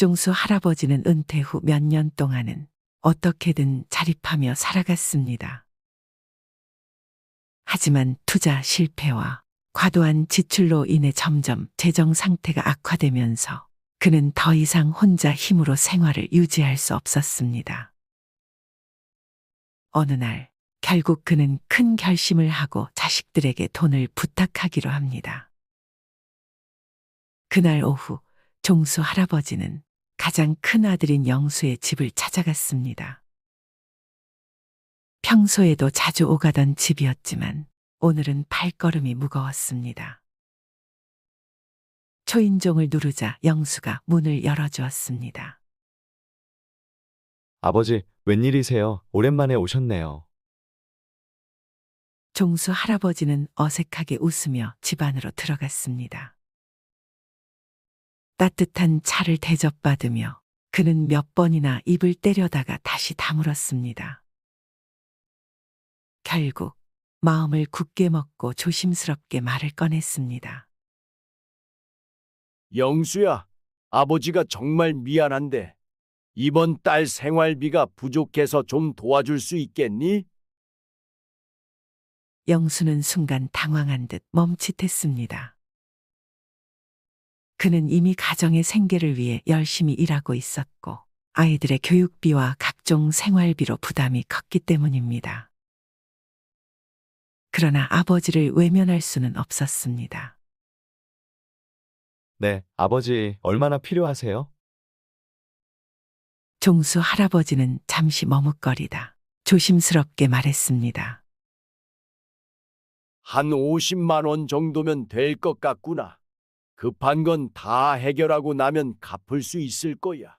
박종수 할아버지는 은퇴 후 몇 년 동안은 어떻게든 자립하며 살아갔습니다. 하지만 투자 실패와 과도한 지출로 인해 점점 재정 상태가 악화되면서 그는 더 이상 혼자 힘으로 생활을 유지할 수 없었습니다. 어느 날 결국 그는 큰 결심을 하고 자식들에게 돈을 부탁하기로 합니다. 그날 오후 종수 할아버지는 가장 큰 아들인 영수의 집을 찾아갔습니다. 평소에도 자주 오가던 집이었지만 오늘은 발걸음이 무거웠습니다. 초인종을 누르자 영수가 문을 열어주었습니다. 아버지, 웬일이세요? 오랜만에 오셨네요. 종수 할아버지는 어색하게 웃으며 집 안으로 들어갔습니다. 따뜻한 차를 대접받으며 그는 몇 번이나 입을 때려다가 다시 다물었습니다. 결국 마음을 굳게 먹고 조심스럽게 말을 꺼냈습니다. 영수야, 아버지가 정말 미안한데 이번 달 생활비가 부족해서 좀 도와줄 수 있겠니? 영수는 순간 당황한 듯 멈칫했습니다. 그는 이미 가정의 생계를 위해 열심히 일하고 있었고 아이들의 교육비와 각종 생활비로 부담이 컸기 때문입니다. 그러나 아버지를 외면할 수는 없었습니다. 네, 아버지, 얼마나 필요하세요? 종수 할아버지는 잠시 머뭇거리다 조심스럽게 말했습니다. 한 50만 원 정도면 될 것 같구나. 급한 건 다 해결하고 나면 갚을 수 있을 거야.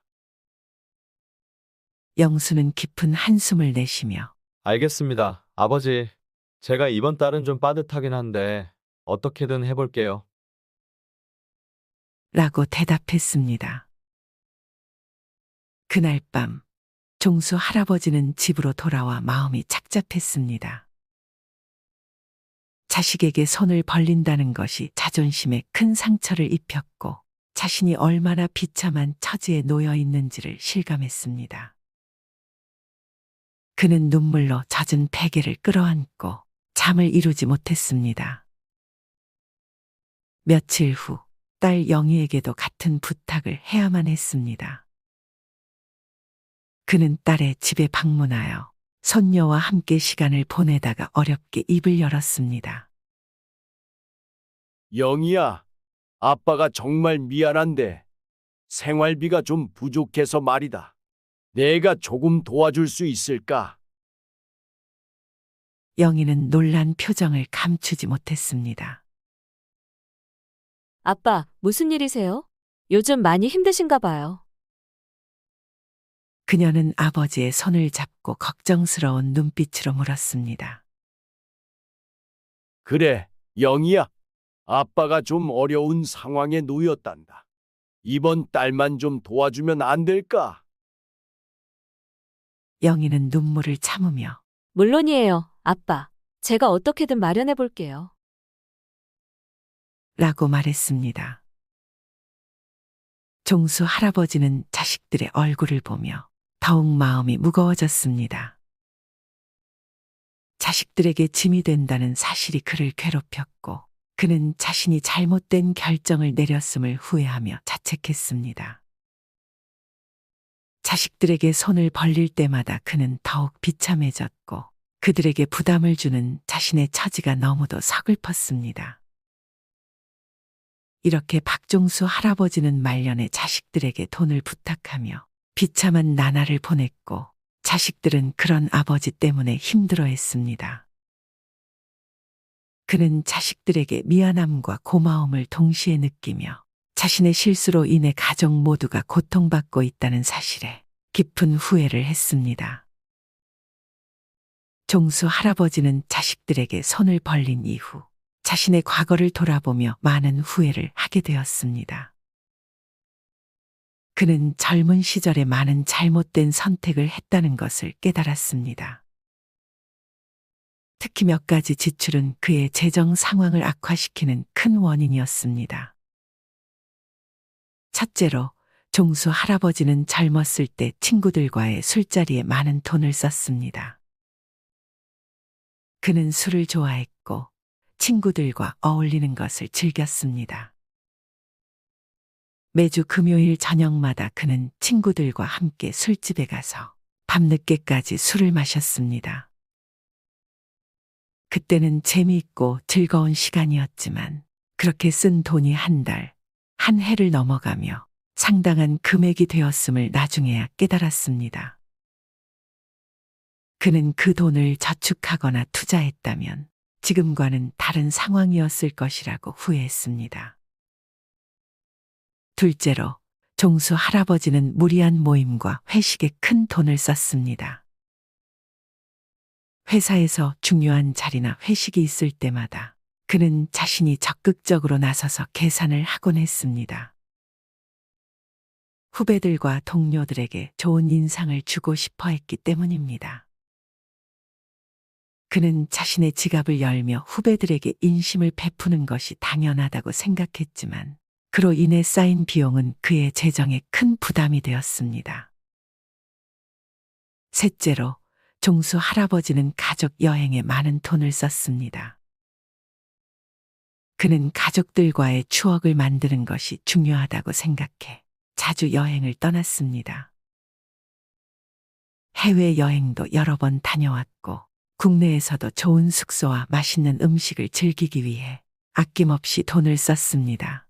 영수는 깊은 한숨을 내쉬며 알겠습니다. 아버지, 제가 이번 달은 좀 빠듯하긴 한데 어떻게든 해볼게요. 라고 대답했습니다. 그날 밤 종수 할아버지는 집으로 돌아와 마음이 착잡했습니다. 자식에게 손을 벌린다는 것이 자존심에 큰 상처를 입혔고 자신이 얼마나 비참한 처지에 놓여 있는지를 실감했습니다. 그는 눈물로 젖은 베개를 끌어안고 잠을 이루지 못했습니다. 며칠 후 딸 영희에게도 같은 부탁을 해야만 했습니다. 그는 딸의 집에 방문하여 손녀와 함께 시간을 보내다가 어렵게 입을 열었습니다. 영희야, 아빠가 정말 미안한데 생활비가 좀 부족해서 말이다. 내가 조금 도와줄 수 있을까? 영희는 놀란 표정을 감추지 못했습니다. 아빠, 무슨 일이세요? 요즘 많이 힘드신가 봐요. 그녀는 아버지의 손을 잡고 걱정스러운 눈빛으로 물었습니다. 그래, 영희야. 아빠가 좀 어려운 상황에 놓였단다. 이번 달만 좀 도와주면 안 될까? 영희는 눈물을 참으며 물론이에요, 아빠. 제가 어떻게든 마련해 볼게요. 라고 말했습니다. 종수 할아버지는 자식들의 얼굴을 보며 더욱 마음이 무거워졌습니다. 자식들에게 짐이 된다는 사실이 그를 괴롭혔고 그는 자신이 잘못된 결정을 내렸음을 후회하며 자책했습니다. 자식들에게 손을 벌릴 때마다 그는 더욱 비참해졌고 그들에게 부담을 주는 자신의 처지가 너무도 서글펐습니다. 이렇게 박종수 할아버지는 말년에 자식들에게 돈을 부탁하며 비참한 나날을 보냈고 자식들은 그런 아버지 때문에 힘들어했습니다. 그는 자식들에게 미안함과 고마움을 동시에 느끼며 자신의 실수로 인해 가족 모두가 고통받고 있다는 사실에 깊은 후회를 했습니다. 종수 할아버지는 자식들에게 손을 벌린 이후 자신의 과거를 돌아보며 많은 후회를 하게 되었습니다. 그는 젊은 시절에 많은 잘못된 선택을 했다는 것을 깨달았습니다. 특히 몇 가지 지출은 그의 재정 상황을 악화시키는 큰 원인이었습니다. 첫째로 종수 할아버지는 젊었을 때 친구들과의 술자리에 많은 돈을 썼습니다. 그는 술을 좋아했고 친구들과 어울리는 것을 즐겼습니다. 매주 금요일 저녁마다 그는 친구들과 함께 술집에 가서 밤늦게까지 술을 마셨습니다. 그때는 재미있고 즐거운 시간이었지만 그렇게 쓴 돈이 한 달, 한 해를 넘어가며 상당한 금액이 되었음을 나중에야 깨달았습니다. 그는 그 돈을 저축하거나 투자했다면 지금과는 다른 상황이었을 것이라고 후회했습니다. 둘째로, 종수 할아버지는 무리한 모임과 회식에 큰 돈을 썼습니다. 회사에서 중요한 자리나 회식이 있을 때마다 그는 자신이 적극적으로 나서서 계산을 하곤 했습니다. 후배들과 동료들에게 좋은 인상을 주고 싶어 했기 때문입니다. 그는 자신의 지갑을 열며 후배들에게 인심을 베푸는 것이 당연하다고 생각했지만 그로 인해 쌓인 비용은 그의 재정에 큰 부담이 되었습니다. 셋째로, 종수 할아버지는 가족 여행에 많은 돈을 썼습니다. 그는 가족들과의 추억을 만드는 것이 중요하다고 생각해 자주 여행을 떠났습니다. 해외여행도 여러 번 다녀왔고 국내에서도 좋은 숙소와 맛있는 음식을 즐기기 위해 아낌없이 돈을 썼습니다.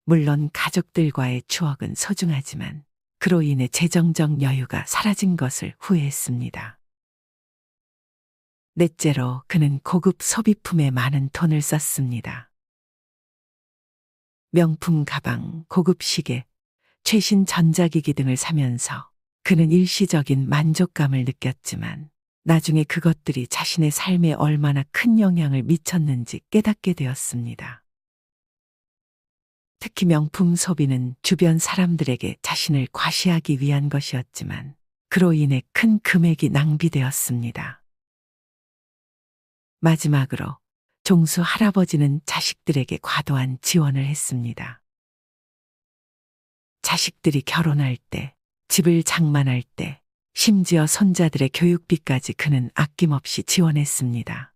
물론 가족들과의 추억은 소중하지만 그로 인해 재정적 여유가 사라진 것을 후회했습니다. 넷째로, 그는 고급 소비품에 많은 돈을 썼습니다. 명품 가방, 고급 시계, 최신 전자기기 등을 사면서 그는 일시적인 만족감을 느꼈지만 나중에 그것들이 자신의 삶에 얼마나 큰 영향을 미쳤는지 깨닫게 되었습니다. 특히 명품 소비는 주변 사람들에게 자신을 과시하기 위한 것이었지만 그로 인해 큰 금액이 낭비되었습니다. 마지막으로 종수 할아버지는 자식들에게 과도한 지원을 했습니다. 자식들이 결혼할 때, 집을 장만할 때, 심지어 손자들의 교육비까지 그는 아낌없이 지원했습니다.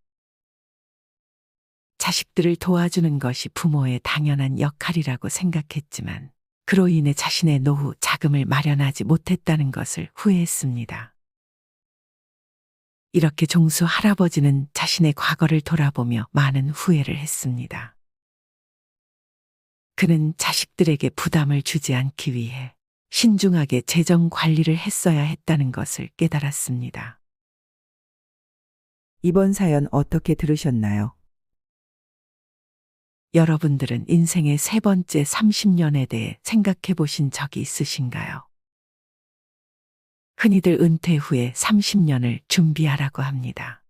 자식들을 도와주는 것이 부모의 당연한 역할이라고 생각했지만 그로 인해 자신의 노후 자금을 마련하지 못했다는 것을 후회했습니다. 이렇게 종수 할아버지는 자신의 과거를 돌아보며 많은 후회를 했습니다. 그는 자식들에게 부담을 주지 않기 위해 신중하게 재정 관리를 했어야 했다는 것을 깨달았습니다. 이번 사연 어떻게 들으셨나요? 여러분들은 인생의 세 번째 30년에 대해 생각해 보신 적이 있으신가요? 흔히들 은퇴 후에 30년을 준비하라고 합니다.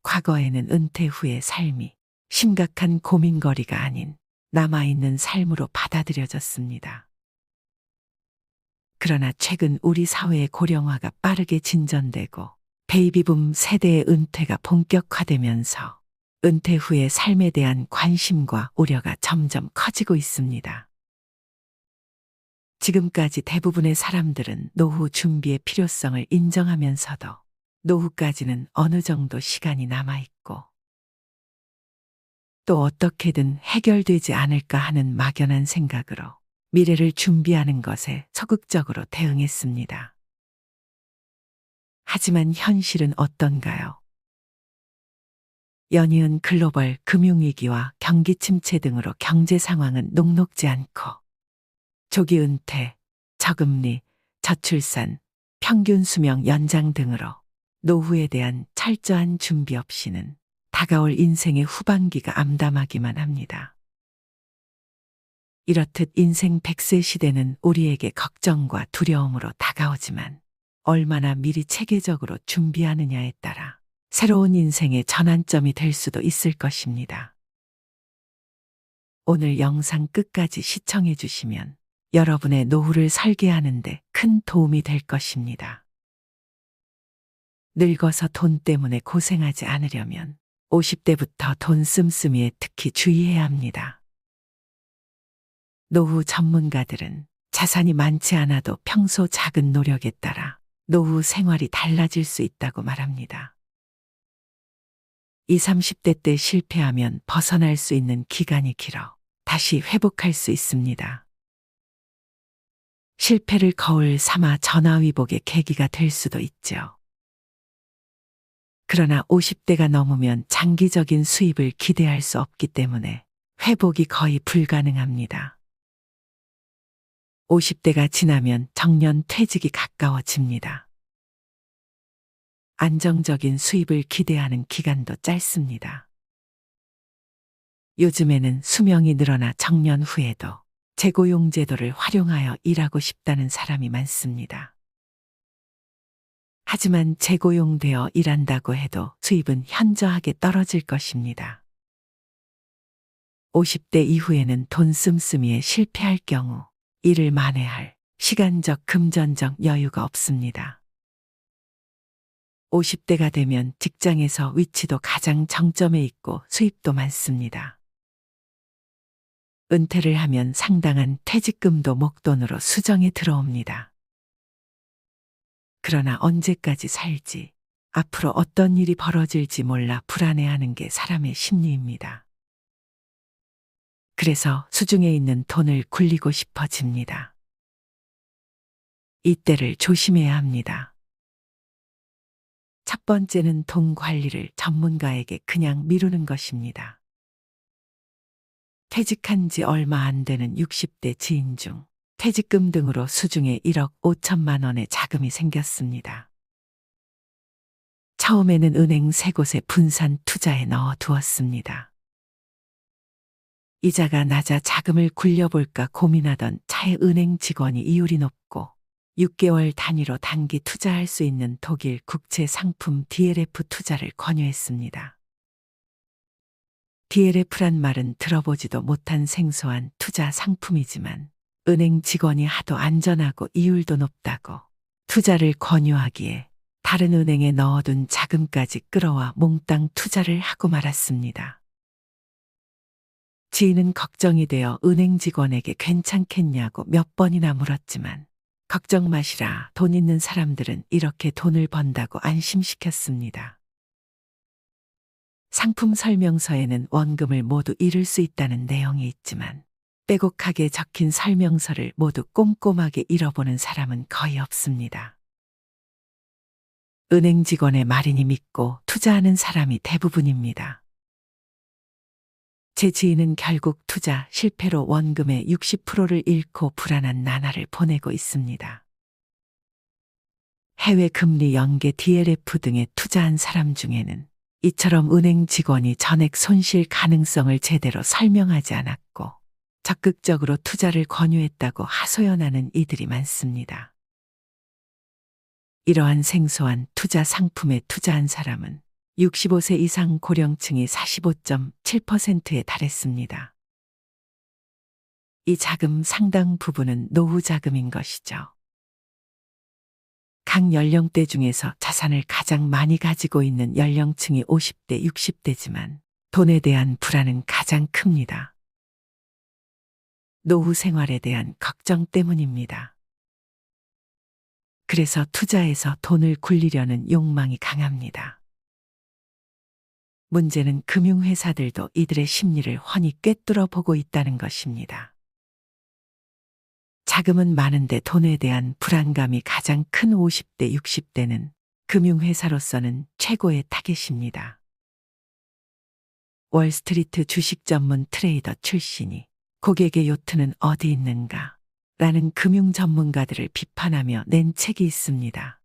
과거에는 은퇴 후의 삶이 심각한 고민거리가 아닌 남아있는 삶으로 받아들여졌습니다. 그러나 최근 우리 사회의 고령화가 빠르게 진전되고 베이비붐 세대의 은퇴가 본격화되면서 은퇴 후의 삶에 대한 관심과 우려가 점점 커지고 있습니다. 지금까지 대부분의 사람들은 노후 준비의 필요성을 인정하면서도 노후까지는 어느 정도 시간이 남아있고 또 어떻게든 해결되지 않을까 하는 막연한 생각으로 미래를 준비하는 것에 적극적으로 대응했습니다. 하지만 현실은 어떤가요? 연이은 글로벌 금융위기와 경기 침체 등으로 경제 상황은 녹록지 않고 조기 은퇴, 저금리, 저출산, 평균 수명 연장 등으로 노후에 대한 철저한 준비 없이는 다가올 인생의 후반기가 암담하기만 합니다. 이렇듯 인생 100세 시대는 우리에게 걱정과 두려움으로 다가오지만 얼마나 미리 체계적으로 준비하느냐에 따라 새로운 인생의 전환점이 될 수도 있을 것입니다. 오늘 영상 끝까지 시청해 주시면 여러분의 노후를 설계하는 데 큰 도움이 될 것입니다. 늙어서 돈 때문에 고생하지 않으려면 50대부터 돈 씀씀이에 특히 주의해야 합니다. 노후 전문가들은 자산이 많지 않아도 평소 작은 노력에 따라 노후 생활이 달라질 수 있다고 말합니다. 20, 30대 때 실패하면 벗어날 수 있는 기간이 길어 다시 회복할 수 있습니다. 실패를 거울 삼아 전화위복의 계기가 될 수도 있죠. 그러나 50대가 넘으면 장기적인 수입을 기대할 수 없기 때문에 회복이 거의 불가능합니다. 50대가 지나면 정년 퇴직이 가까워집니다. 안정적인 수입을 기대하는 기간도 짧습니다. 요즘에는 수명이 늘어나 정년 후에도 재고용 제도를 활용하여 일하고 싶다는 사람이 많습니다. 하지만 재고용되어 일한다고 해도 수입은 현저하게 떨어질 것입니다. 50대 이후에는 돈 씀씀이에 실패할 경우 일을 만회할 시간적 금전적 여유가 없습니다. 50대가 되면 직장에서 위치도 가장 정점에 있고 수입도 많습니다. 은퇴를 하면 상당한 퇴직금도 목돈으로 수정에 들어옵니다. 그러나 언제까지 살지, 앞으로 어떤 일이 벌어질지 몰라 불안해하는 게 사람의 심리입니다. 그래서 수중에 있는 돈을 굴리고 싶어집니다. 이때를 조심해야 합니다. 첫 번째는 돈 관리를 전문가에게 그냥 미루는 것입니다. 퇴직한 지 얼마 안 되는 60대 지인 중 퇴직금 등으로 수중에 1억 5천만 원의 자금이 생겼습니다. 처음에는 은행 3곳에 분산 투자에 넣어 두었습니다. 이자가 낮아 자금을 굴려볼까 고민하던 차에 은행 직원이 이율이 높고 6개월 단위로 단기 투자할 수 있는 독일 국채 상품 DLF 투자를 권유했습니다. DLF란 말은 들어보지도 못한 생소한 투자 상품이지만 은행 직원이 하도 안전하고 이율도 높다고 투자를 권유하기에 다른 은행에 넣어둔 자금까지 끌어와 몽땅 투자를 하고 말았습니다. 지인은 걱정이 되어 은행 직원에게 괜찮겠냐고 몇 번이나 물었지만 걱정 마시라, 돈 있는 사람들은 이렇게 돈을 번다고 안심시켰습니다. 상품 설명서에는 원금을 모두 잃을 수 있다는 내용이 있지만 빼곡하게 적힌 설명서를 모두 꼼꼼하게 읽어보는 사람은 거의 없습니다. 은행 직원의 말이니 믿고 투자하는 사람이 대부분입니다. 제 지인은 결국 투자 실패로 원금의 60%를 잃고 불안한 나날을 보내고 있습니다. 해외 금리 연계 DLF 등에 투자한 사람 중에는 이처럼 은행 직원이 전액 손실 가능성을 제대로 설명하지 않았고 적극적으로 투자를 권유했다고 하소연하는 이들이 많습니다. 이러한 생소한 투자 상품에 투자한 사람은 65세 이상 고령층이 45.7%에 달했습니다. 이 자금 상당 부분은 노후 자금인 것이죠. 각 연령대 중에서 자산을 가장 많이 가지고 있는 연령층이 50대, 60대지만 돈에 대한 불안은 가장 큽니다. 노후 생활에 대한 걱정 때문입니다. 그래서 투자에서 돈을 굴리려는 욕망이 강합니다. 문제는 금융회사들도 이들의 심리를 훤히 꿰뚫어 보고 있다는 것입니다. 자금은 많은데 돈에 대한 불안감이 가장 큰 50대, 60대는 금융회사로서는 최고의 타겟입니다. 월스트리트 주식 전문 트레이더 출신이 고객의 요트는 어디 있는가? 라는 금융 전문가들을 비판하며 낸 책이 있습니다.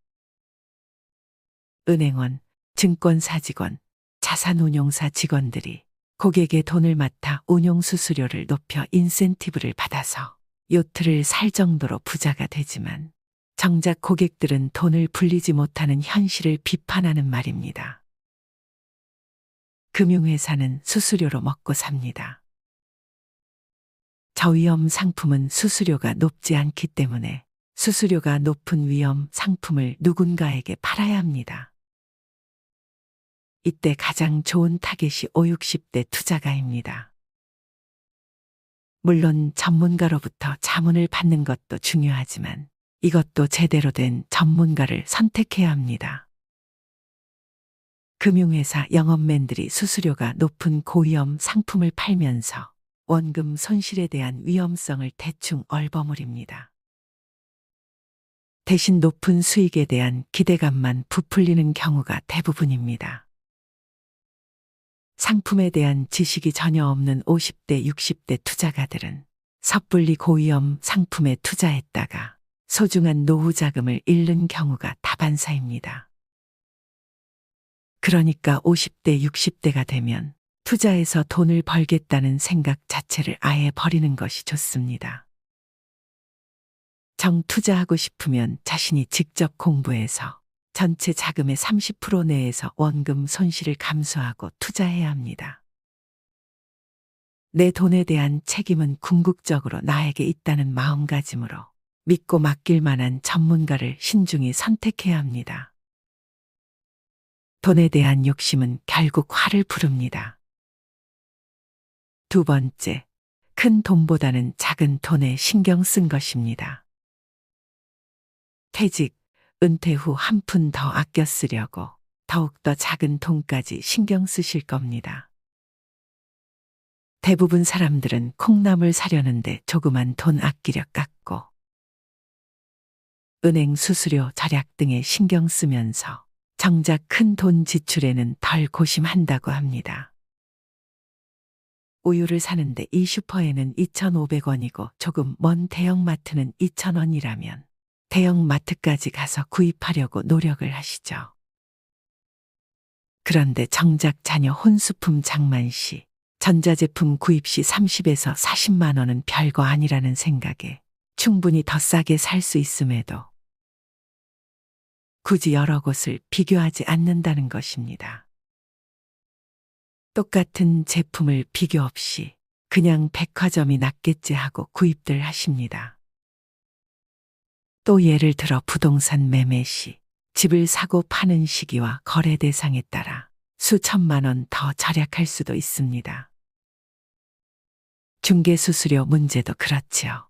은행원, 증권사 직원, 자산운용사 직원들이 고객의 돈을 맡아 운용수수료를 높여 인센티브를 받아서 요트를 살 정도로 부자가 되지만 정작 고객들은 돈을 불리지 못하는 현실을 비판하는 말입니다. 금융회사는 수수료로 먹고 삽니다. 저위험 상품은 수수료가 높지 않기 때문에 수수료가 높은 위험 상품을 누군가에게 팔아야 합니다. 이때 가장 좋은 타겟이 5, 60대 투자가입니다. 물론 전문가로부터 자문을 받는 것도 중요하지만 이것도 제대로 된 전문가를 선택해야 합니다. 금융회사 영업맨들이 수수료가 높은 고위험 상품을 팔면서 원금 손실에 대한 위험성을 대충 얼버무립니다. 대신 높은 수익에 대한 기대감만 부풀리는 경우가 대부분입니다. 상품에 대한 지식이 전혀 없는 50대, 60대 투자가들은 섣불리 고위험 상품에 투자했다가 소중한 노후 자금을 잃는 경우가 다반사입니다. 그러니까 50대, 60대가 되면 투자해서 돈을 벌겠다는 생각 자체를 아예 버리는 것이 좋습니다. 정 투자하고 싶으면 자신이 직접 공부해서 전체 자금의 30% 내에서 원금 손실을 감수하고 투자해야 합니다. 내 돈에 대한 책임은 궁극적으로 나에게 있다는 마음가짐으로 믿고 맡길 만한 전문가를 신중히 선택해야 합니다. 돈에 대한 욕심은 결국 화를 부릅니다. 두 번째, 큰 돈보다는 작은 돈에 신경 쓴 것입니다. 퇴직, 은퇴 후 한 푼 더 아껴 쓰려고 더욱더 작은 돈까지 신경 쓰실 겁니다. 대부분 사람들은 콩나물 사려는데 조그만 돈 아끼려 깎고 은행 수수료 절약 등에 신경 쓰면서 정작 큰 돈 지출에는 덜 고심한다고 합니다. 우유를 사는데 이 슈퍼에는 2,500원이고 조금 먼 대형마트는 2,000원이라면 대형마트까지 가서 구입하려고 노력을 하시죠. 그런데 정작 자녀 혼수품 장만 시, 전자제품 구입 시 30에서 40만 원은 별거 아니라는 생각에 충분히 더 싸게 살 수 있음에도 굳이 여러 곳을 비교하지 않는다는 것입니다. 똑같은 제품을 비교 없이 그냥 백화점이 낫겠지 하고 구입들 하십니다. 또 예를 들어 부동산 매매 시 집을 사고 파는 시기와 거래 대상에 따라 수천만 원 더 절약할 수도 있습니다. 중개수수료 문제도 그렇지요.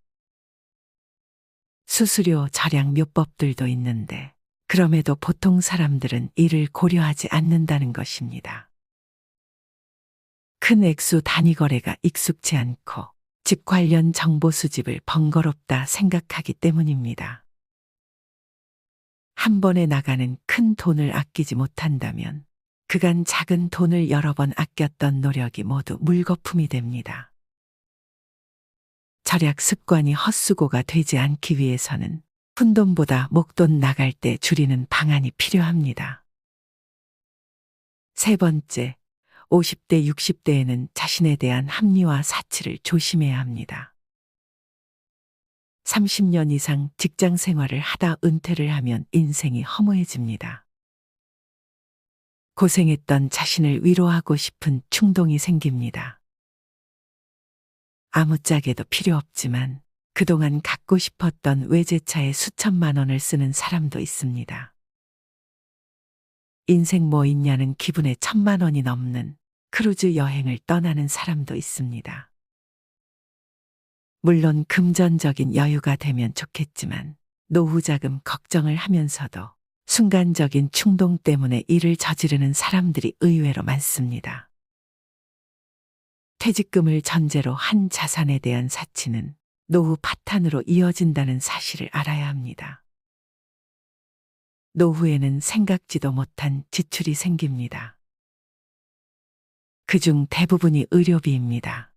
수수료 절약 묘법들도 있는데 그럼에도 보통 사람들은 이를 고려하지 않는다는 것입니다. 큰 액수 단위 거래가 익숙치 않고 집 관련 정보 수집을 번거롭다 생각하기 때문입니다. 한 번에 나가는 큰 돈을 아끼지 못한다면 그간 작은 돈을 여러 번 아꼈던 노력이 모두 물거품이 됩니다. 절약 습관이 헛수고가 되지 않기 위해서는 푼돈보다 목돈 나갈 때 줄이는 방안이 필요합니다. 세 번째, 50대, 60대에는 자신에 대한 합리화 사치를 조심해야 합니다. 30년 이상 직장 생활을 하다 은퇴를 하면 인생이 허무해집니다. 고생했던 자신을 위로하고 싶은 충동이 생깁니다. 아무짝에도 필요 없지만 그동안 갖고 싶었던 외제차에 수천만 원을 쓰는 사람도 있습니다. 인생 뭐 있냐는 기분에 1,000만 원이 넘는 크루즈 여행을 떠나는 사람도 있습니다. 물론 금전적인 여유가 되면 좋겠지만 노후 자금 걱정을 하면서도 순간적인 충동 때문에 일을 저지르는 사람들이 의외로 많습니다. 퇴직금을 전제로 한 자산에 대한 사치는 노후 파탄으로 이어진다는 사실을 알아야 합니다. 노후에는 생각지도 못한 지출이 생깁니다. 그중 대부분이 의료비입니다.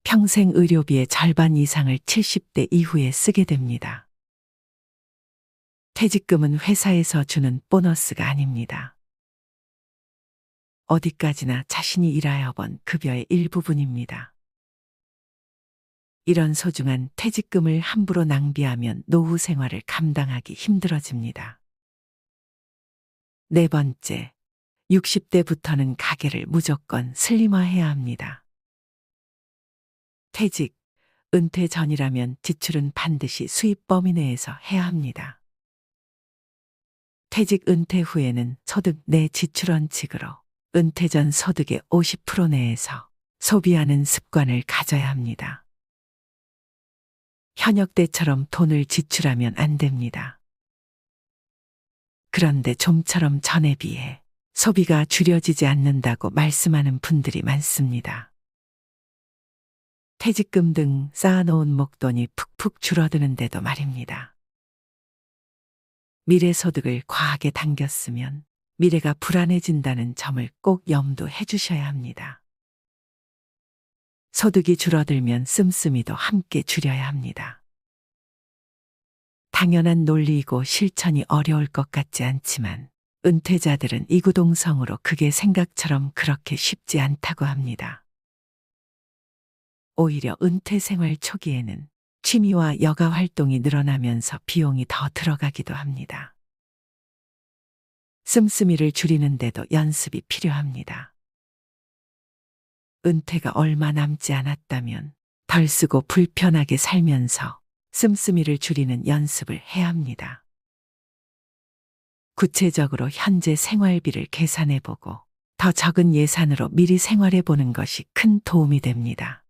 평생 의료비의 절반 이상을 70대 이후에 쓰게 됩니다. 퇴직금은 회사에서 주는 보너스가 아닙니다. 어디까지나 자신이 일하여 번 급여의 일부분입니다. 이런 소중한 퇴직금을 함부로 낭비하면 노후 생활을 감당하기 힘들어집니다. 네 번째, 60대부터는 가계를 무조건 슬림화해야 합니다. 퇴직, 은퇴 전이라면 지출은 반드시 수입 범위 내에서 해야 합니다. 퇴직 은퇴 후에는 소득 내 지출 원칙으로 은퇴 전 소득의 50% 내에서 소비하는 습관을 가져야 합니다. 현역 때처럼 돈을 지출하면 안 됩니다. 그런데 좀처럼 전에 비해 소비가 줄여지지 않는다고 말씀하는 분들이 많습니다. 퇴직금 등 쌓아놓은 목돈이 푹푹 줄어드는데도 말입니다. 미래 소득을 과하게 당겼으면 미래가 불안해진다는 점을 꼭 염두해 주셔야 합니다. 소득이 줄어들면 씀씀이도 함께 줄여야 합니다. 당연한 논리이고 실천이 어려울 것 같지 않지만 은퇴자들은 이구동성으로 그게 생각처럼 그렇게 쉽지 않다고 합니다. 오히려 은퇴 생활 초기에는 취미와 여가 활동이 늘어나면서 비용이 더 들어가기도 합니다. 씀씀이를 줄이는데도 연습이 필요합니다. 은퇴가 얼마 남지 않았다면 덜 쓰고 불편하게 살면서 씀씀이를 줄이는 연습을 해야 합니다. 구체적으로 현재 생활비를 계산해보고 더 적은 예산으로 미리 생활해보는 것이 큰 도움이 됩니다.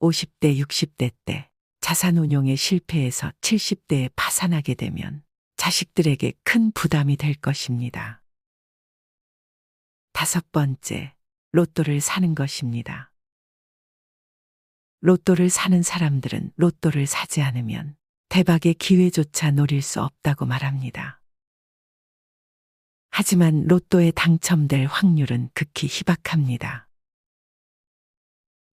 50대, 60대 때 자산운용에 실패해서 70대에 파산하게 되면 자식들에게 큰 부담이 될 것입니다. 5번째, 로또를 사는 것입니다. 로또를 사는 사람들은 로또를 사지 않으면 대박의 기회조차 노릴 수 없다고 말합니다. 하지만 로또에 당첨될 확률은 극히 희박합니다.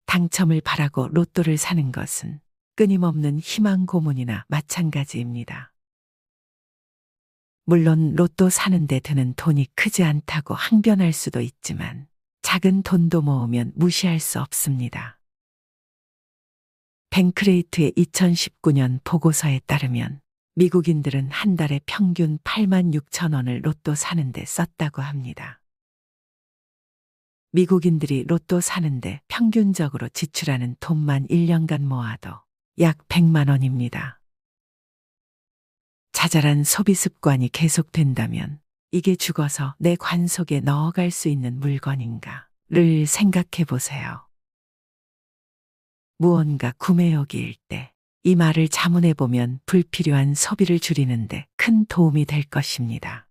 당첨을 바라고 로또를 사는 것은 끊임없는 희망 고문이나 마찬가지입니다. 물론 로또 사는데 드는 돈이 크지 않다고 항변할 수도 있지만 작은 돈도 모으면 무시할 수 없습니다. 뱅크레이트의 2019년 보고서에 따르면 미국인들은 한 달에 평균 86,000원을 로또 사는데 썼다고 합니다. 미국인들이 로또 사는데 평균적으로 지출하는 돈만 1년간 모아도 약 100만 원입니다. 자잘한 소비 습관이 계속된다면 이게 죽어서 내 관 속에 넣어갈 수 있는 물건인가를 생각해 보세요. 무언가 구매욕일 때 이 말을 자문해 보면 불필요한 소비를 줄이는데 큰 도움이 될 것입니다.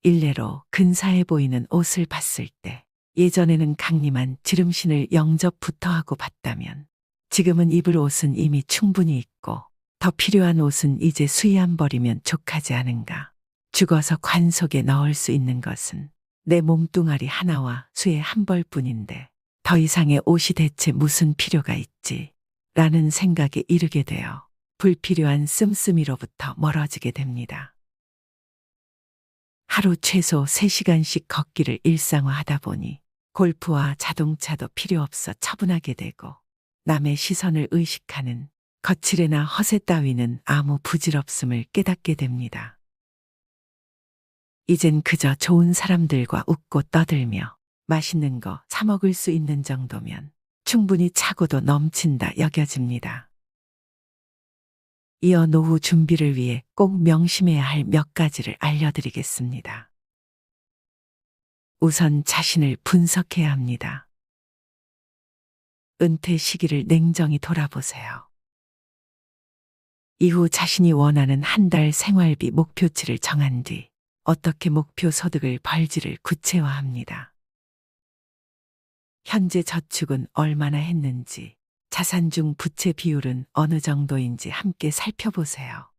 일례로 근사해 보이는 옷을 봤을 때 예전에는 강림한 지름신을 영접부터 하고 봤다면 지금은 입을 옷은 이미 충분히 있고 더 필요한 옷은 이제 수의 안 버리면 족하지 않은가. 죽어서 관 속에 넣을 수 있는 것은 내 몸뚱아리 하나와 수의 한 벌뿐인데 더 이상의 옷이 대체 무슨 필요가 있지? 라는 생각에 이르게 되어 불필요한 씀씀이로부터 멀어지게 됩니다. 하루 최소 3시간씩 걷기를 일상화하다 보니 골프와 자동차도 필요 없어 처분하게 되고 남의 시선을 의식하는 거칠애나 허세 따위는 아무 부질없음을 깨닫게 됩니다. 이젠 그저 좋은 사람들과 웃고 떠들며 맛있는 거 사 먹을 수 있는 정도면 충분히 차고도 넘친다 여겨집니다. 이어 노후 준비를 위해 꼭 명심해야 할 몇 가지를 알려드리겠습니다. 우선 자신을 분석해야 합니다. 은퇴 시기를 냉정히 돌아보세요. 이후 자신이 원하는 한 달 생활비 목표치를 정한 뒤 어떻게 목표 소득을 벌지를 구체화합니다. 현재 저축은 얼마나 했는지, 자산 중 부채 비율은 어느 정도인지 함께 살펴보세요.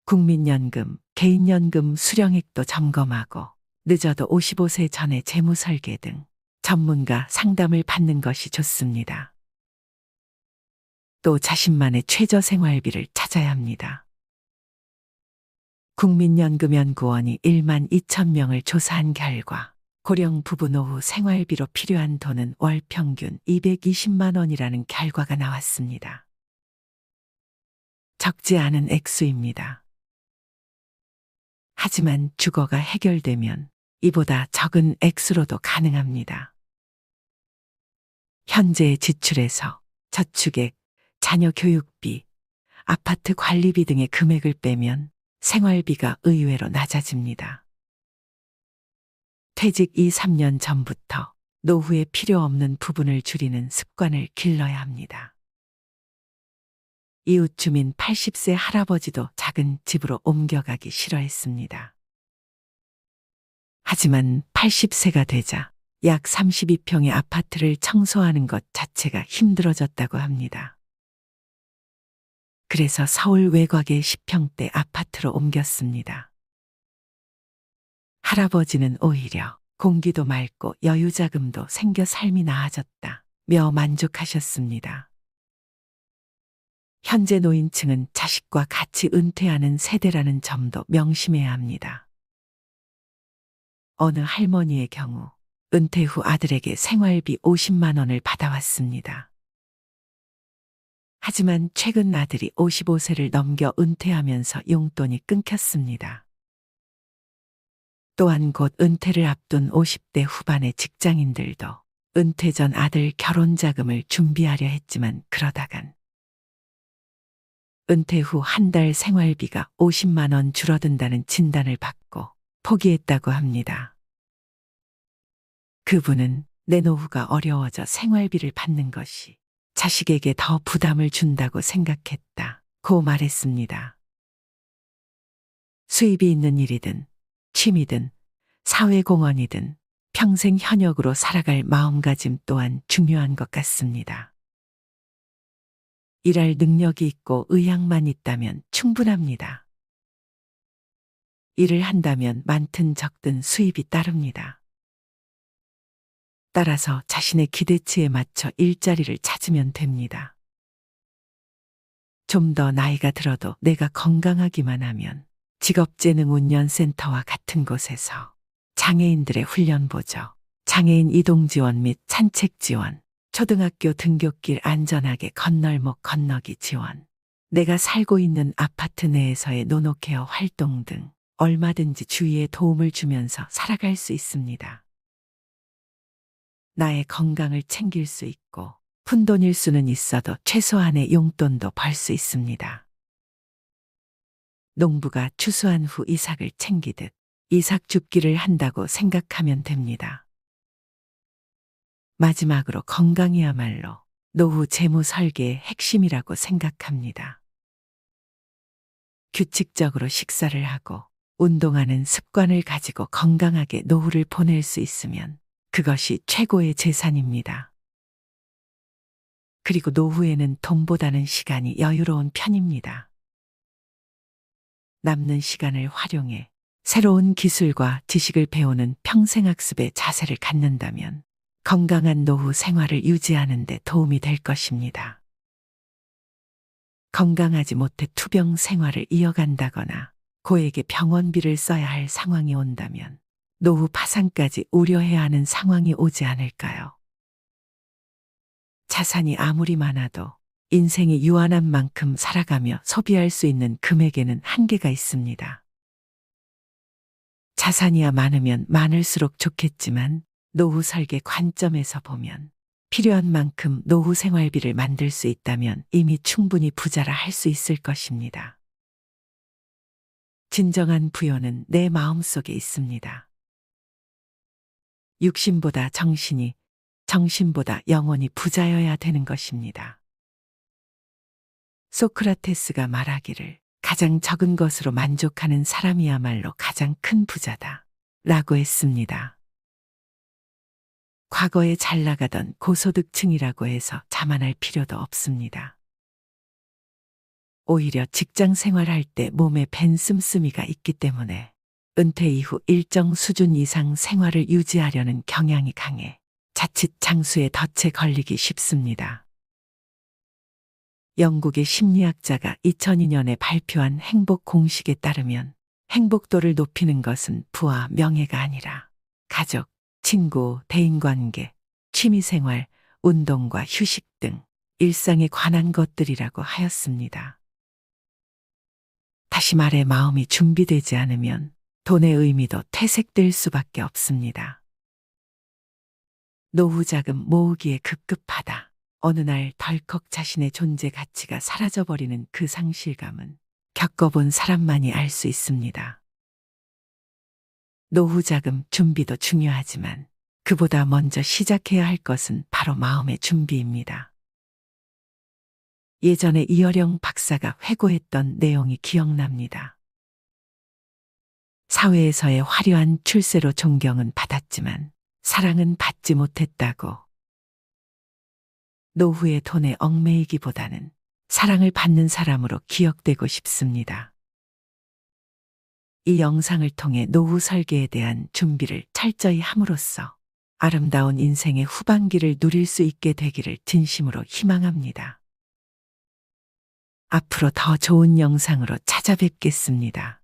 국민연금, 개인연금 수령액도 점검하고 늦어도 55세 전에 재무설계 등 전문가 상담을 받는 것이 좋습니다. 또 자신만의 최저 생활비를 찾아야 합니다. 국민연금연구원이 1만 2천 명을 조사한 결과 고령 부부 노후 생활비로 필요한 돈은 월 평균 220만 원이라는 결과가 나왔습니다. 적지 않은 액수입니다. 하지만 주거가 해결되면 이보다 적은 액수로도 가능합니다. 현재의 지출에서 저축액, 자녀 교육비, 아파트 관리비 등의 금액을 빼면 생활비가 의외로 낮아집니다. 퇴직 2, 3년 전부터 노후에 필요 없는 부분을 줄이는 습관을 길러야 합니다. 이웃 주민 80세 할아버지도 작은 집으로 옮겨가기 싫어했습니다. 하지만 80세가 되자 약 32평의 아파트를 청소하는 것 자체가 힘들어졌다고 합니다. 그래서 서울 외곽의 10평대 아파트로 옮겼습니다. 할아버지는 오히려 공기도 맑고 여유자금도 생겨 삶이 나아졌다며 만족하셨습니다. 현재 노인층은 자식과 같이 은퇴하는 세대라는 점도 명심해야 합니다. 어느 할머니의 경우 은퇴 후 아들에게 생활비 50만 원을 받아왔습니다. 하지만 최근 아들이 55세를 넘겨 은퇴하면서 용돈이 끊겼습니다. 또한 곧 은퇴를 앞둔 50대 후반의 직장인들도 은퇴 전 아들 결혼 자금을 준비하려 했지만 그러다간 은퇴 후 한 달 생활비가 50만 원 줄어든다는 진단을 받고 포기했다고 합니다. 그분은 내 노후가 어려워져 생활비를 받는 것이 자식에게 더 부담을 준다고 생각했다고 말했습니다. 수입이 있는 일이든 취미든 사회공헌이든 평생 현역으로 살아갈 마음가짐 또한 중요한 것 같습니다. 일할 능력이 있고 의향만 있다면 충분합니다. 일을 한다면 많든 적든 수입이 따릅니다. 따라서 자신의 기대치에 맞춰 일자리를 찾으면 됩니다. 좀 더 나이가 들어도 내가 건강하기만 하면 직업재능운영센터와 같은 곳에서 장애인들의 훈련보조, 장애인 이동지원 및 산책지원, 초등학교 등굣길 안전하게 건널목 건너기 지원, 내가 살고 있는 아파트 내에서의 노노케어 활동 등 얼마든지 주위에 도움을 주면서 살아갈 수 있습니다. 나의 건강을 챙길 수 있고 푼돈일 수는 있어도 최소한의 용돈도 벌 수 있습니다. 농부가 추수한 후 이삭을 챙기듯 이삭 줍기를 한다고 생각하면 됩니다. 마지막으로 건강이야말로 노후 재무 설계의 핵심이라고 생각합니다. 규칙적으로 식사를 하고 운동하는 습관을 가지고 건강하게 노후를 보낼 수 있으면 그것이 최고의 재산입니다. 그리고 노후에는 돈보다는 시간이 여유로운 편입니다. 남는 시간을 활용해 새로운 기술과 지식을 배우는 평생학습의 자세를 갖는다면 건강한 노후 생활을 유지하는 데 도움이 될 것입니다. 건강하지 못해 투병 생활을 이어간다거나 고액의 병원비를 써야 할 상황이 온다면 노후 파산까지 우려해야 하는 상황이 오지 않을까요? 자산이 아무리 많아도 인생이 유한한 만큼 살아가며 소비할 수 있는 금액에는 한계가 있습니다. 자산이야 많으면 많을수록 좋겠지만 노후 설계 관점에서 보면 필요한 만큼 노후 생활비를 만들 수 있다면 이미 충분히 부자라 할 수 있을 것입니다. 진정한 부여는 내 마음속에 있습니다. 육신보다 정신이, 정신보다 영혼이 부자여야 되는 것입니다. 소크라테스가 말하기를 가장 적은 것으로 만족하는 사람이야말로 가장 큰 부자다 라고 했습니다. 과거에 잘 나가던 고소득층이라고 해서 자만할 필요도 없습니다. 오히려 직장 생활할 때 몸에 밴 씀씀이가 있기 때문에 은퇴 이후 일정 수준 이상 생활을 유지하려는 경향이 강해 자칫 장수에 덫에 걸리기 쉽습니다. 영국의 심리학자가 2002년에 발표한 행복 공식에 따르면 행복도를 높이는 것은 부와 명예가 아니라 가족, 친구, 대인관계, 취미생활, 운동과 휴식 등 일상에 관한 것들이라고 하였습니다. 다시 말해 마음이 준비되지 않으면 돈의 의미도 퇴색될 수밖에 없습니다. 노후 자금 모으기에 급급하다. 어느 날 덜컥 자신의 존재 가치가 사라져버리는 그 상실감은 겪어본 사람만이 알 수 있습니다. 노후 자금 준비도 중요하지만 그보다 먼저 시작해야 할 것은 바로 마음의 준비입니다. 예전에 이어령 박사가 회고했던 내용이 기억납니다. 사회에서의 화려한 출세로 존경은 받았지만 사랑은 받지 못했다고. 노후의 돈에 얽매이기보다는 사랑을 받는 사람으로 기억되고 싶습니다. 이 영상을 통해 노후 설계에 대한 준비를 철저히 함으로써 아름다운 인생의 후반기를 누릴 수 있게 되기를 진심으로 희망합니다. 앞으로 더 좋은 영상으로 찾아뵙겠습니다.